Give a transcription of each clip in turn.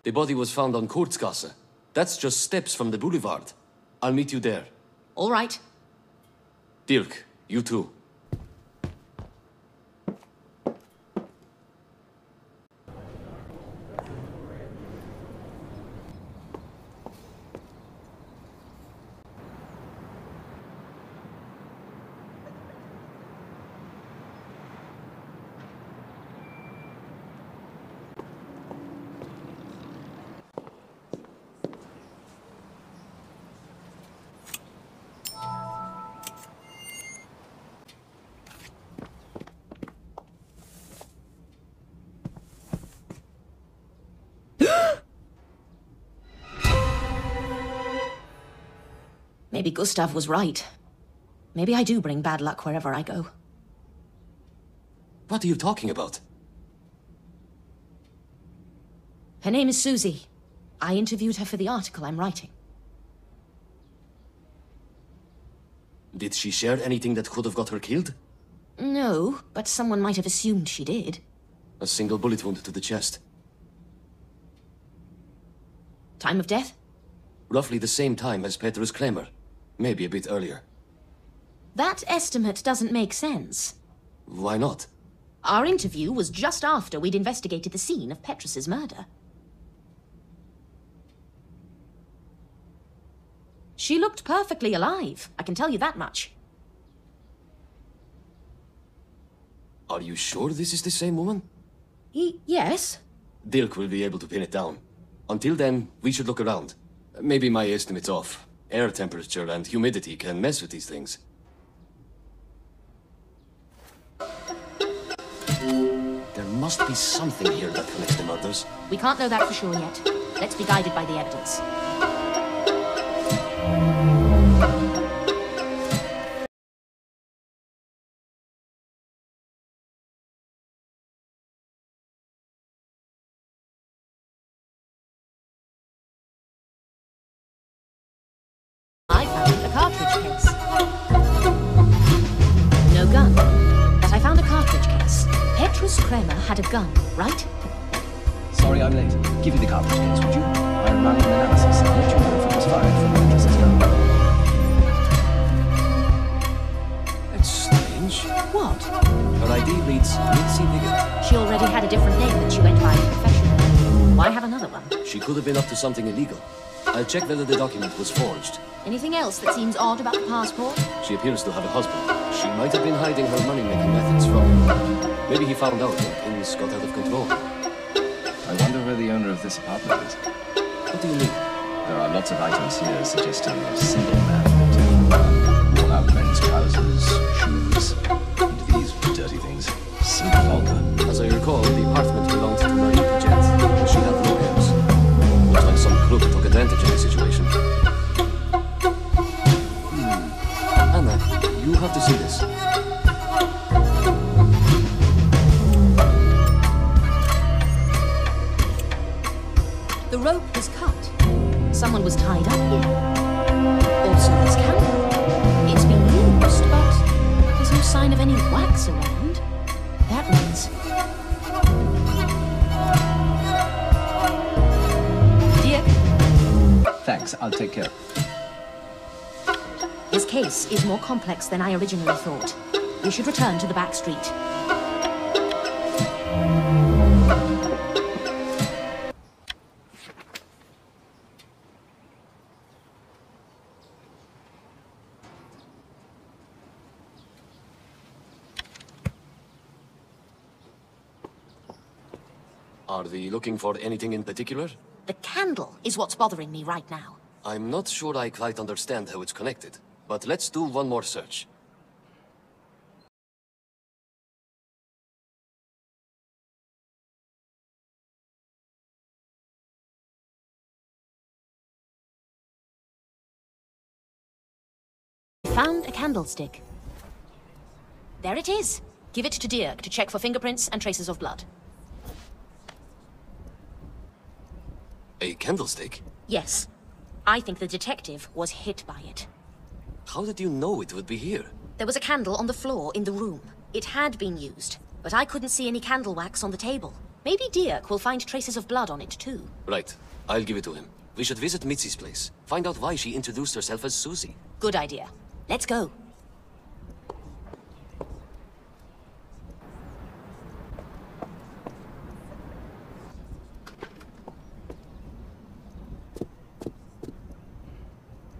The body was found on Kurzgasse. That's just steps from the boulevard. I'll meet you there. All right. Dirk, you too. Maybe Gustav was right. Maybe I do bring bad luck wherever I go. What are you talking about? Her name is Susi. I interviewed her for the article I'm writing. Did she share anything that could have got her killed? No, but someone might have assumed she did. A single bullet wound to the chest. Time of death? Roughly the same time as Petrus Kremer. Maybe a bit earlier. That estimate doesn't make sense. Why not? Our interview was just after we'd investigated the scene of Petrus's murder. She looked perfectly alive, I can tell you that much. Are you sure this is the same woman? Yes. Dirk will be able to pin it down. Until then, we should look around. Maybe my estimate's off. Air temperature and humidity can mess with these things. There must be something here that connects the murders. We can't know that for sure yet. Let's be guided by the evidence. I found a cartridge case. No gun, but I found a cartridge case. Petrus Kremer had a gun, right? Sorry I'm late. Give me the cartridge case, would you? I'm running an analysis. I'll let you know if it was fired from Petrus's gun. That's strange. What? Her ID reads Mitzi. She already had a different name that she went by professionally. Why have another one? She could have been up to something illegal. I'll check whether the document was forged. Anything else that seems odd about the passport? She appears to have a husband. She might have been hiding her money-making methods from him. Maybe he found out and things got out of control. I wonder where the owner of this apartment is. What do you mean? There are lots of items here suggesting a single man motive. Worn-out men's trousers, shoes, and these dirty things. Simple vulgar. As I recall, the apartment belonged to Marie Paget. She had no heirs. Looks like some crook took advantage of the situation. Anna, you have to see this. The rope was cut. Someone was tied up here. Also this candle. It's been used, but there's no sign of any wax around. That means... Dirk? Thanks, I'll take care. This case is more complex than I originally thought. We should return to the back street. Are they looking for anything in particular? The candle is what's bothering me right now. I'm not sure I quite understand how it's connected, but let's do one more search. Found a candlestick. There it is. Give it to Dirk to check for fingerprints and traces of blood. A candlestick? Yes. I think the detective was hit by it. How did you know it would be here? There was a candle on the floor in the room. It had been used, but I couldn't see any candle wax on the table. Maybe Dirk will find traces of blood on it too. Right. I'll give it to him. We should visit Mitzi's place. Find out why she introduced herself as Susi. Good idea. Let's go.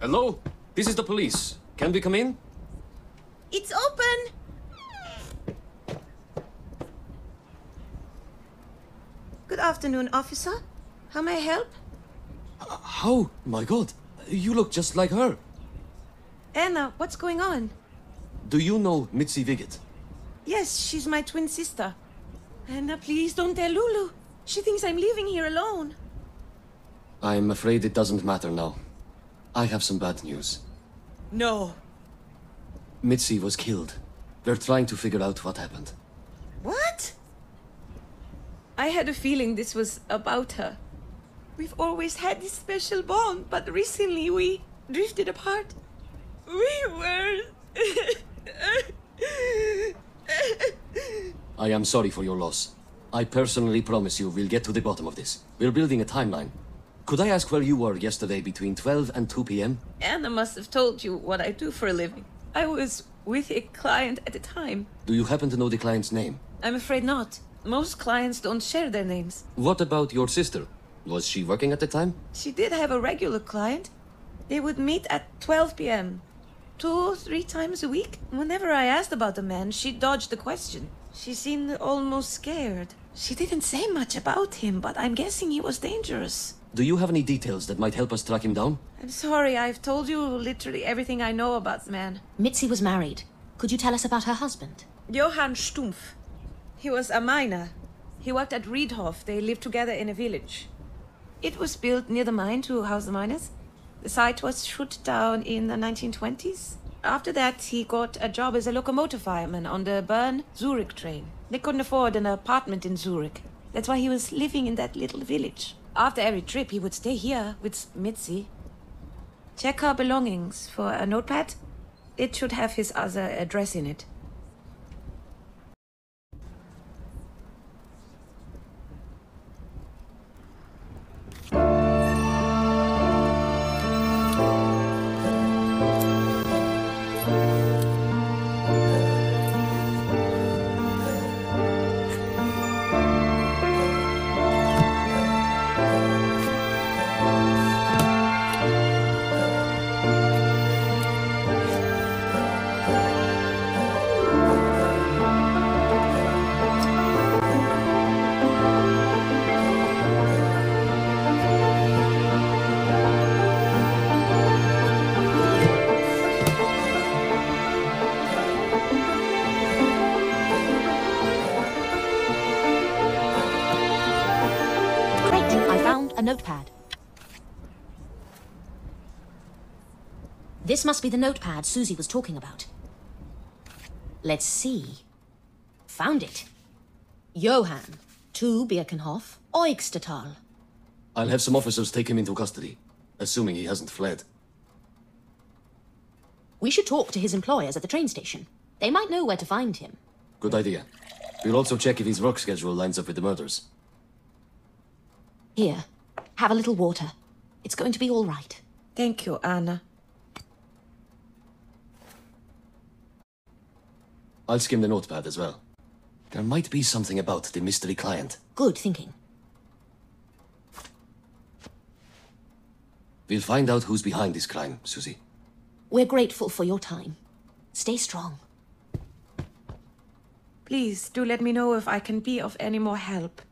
Hello? This is the police. Can we come in? It's open! Good afternoon, officer. How may I help? How? My God. You look just like her. Anna, what's going on? Do you know Mitzi Viget? Yes, she's my twin sister. Anna, please don't tell Lulu. She thinks I'm leaving here alone. I'm afraid it doesn't matter now. I have some bad news. No. Mitzi was killed. We're trying to figure out what happened. What? I had a feeling this was about her. We've always had this special bond, but recently we drifted apart. We were... I am sorry for your loss. I personally promise you we'll get to the bottom of this. We're building a timeline. Could I ask where you were yesterday between 12 and 2 p.m.? Anna must have told you what I do for a living. I was with a client at the time. Do you happen to know the client's name? I'm afraid not. Most clients don't share their names. What about your sister? Was she working at the time? She did have a regular client. They would meet at 12 p.m. 2-3 times a week. Whenever I asked about the man, she dodged the question. She seemed almost scared. She didn't say much about him, but I'm guessing he was dangerous. Do you have any details that might help us track him down? I'm sorry, I've told you literally everything I know about the man. Mitzi was married. Could you tell us about her husband? Johann Stumpf. He was a miner. He worked at Riedhof. They lived together in a village. It was built near the mine to house the miners. The site was shut down in the 1920s. After that, he got a job as a locomotive fireman on the Bern-Zurich train. They couldn't afford an apartment in Zurich. That's why he was living in that little village. After every trip, he would stay here with Mitzi. Check her belongings for a notepad. It should have his other address in it. A notepad. This must be the notepad Susi was talking about. Let's see. Found it. Johann, to Birkenhof, Eugstetal. I'll have some officers take him into custody, assuming he hasn't fled. We should talk to his employers at the train station. They might know where to find him. Good idea. We'll also check if his work schedule lines up with the murders. Here, have a little water. It's going to be all right. Thank you, Anna. I'll skim the notepad as well. There might be something about the mystery client. Good thinking. We'll find out who's behind this crime, Susi. We're grateful for your time. Stay strong. Please, do let me know if I can be of any more help.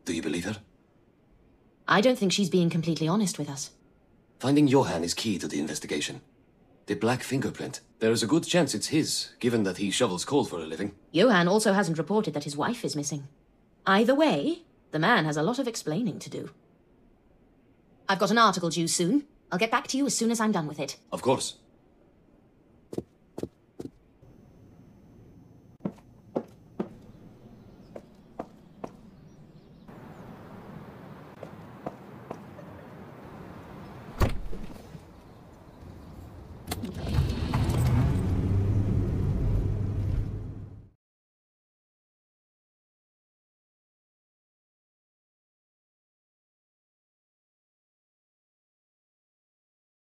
Do you believe her? I don't think she's being completely honest with us. Finding Johann is key to the investigation. The black fingerprint. There is a good chance it's his, given that he shovels coal for a living. Johann also hasn't reported that his wife is missing. Either way, the man has a lot of explaining to do. I've got an article due soon. I'll get back to you as soon as I'm done with it. Of course.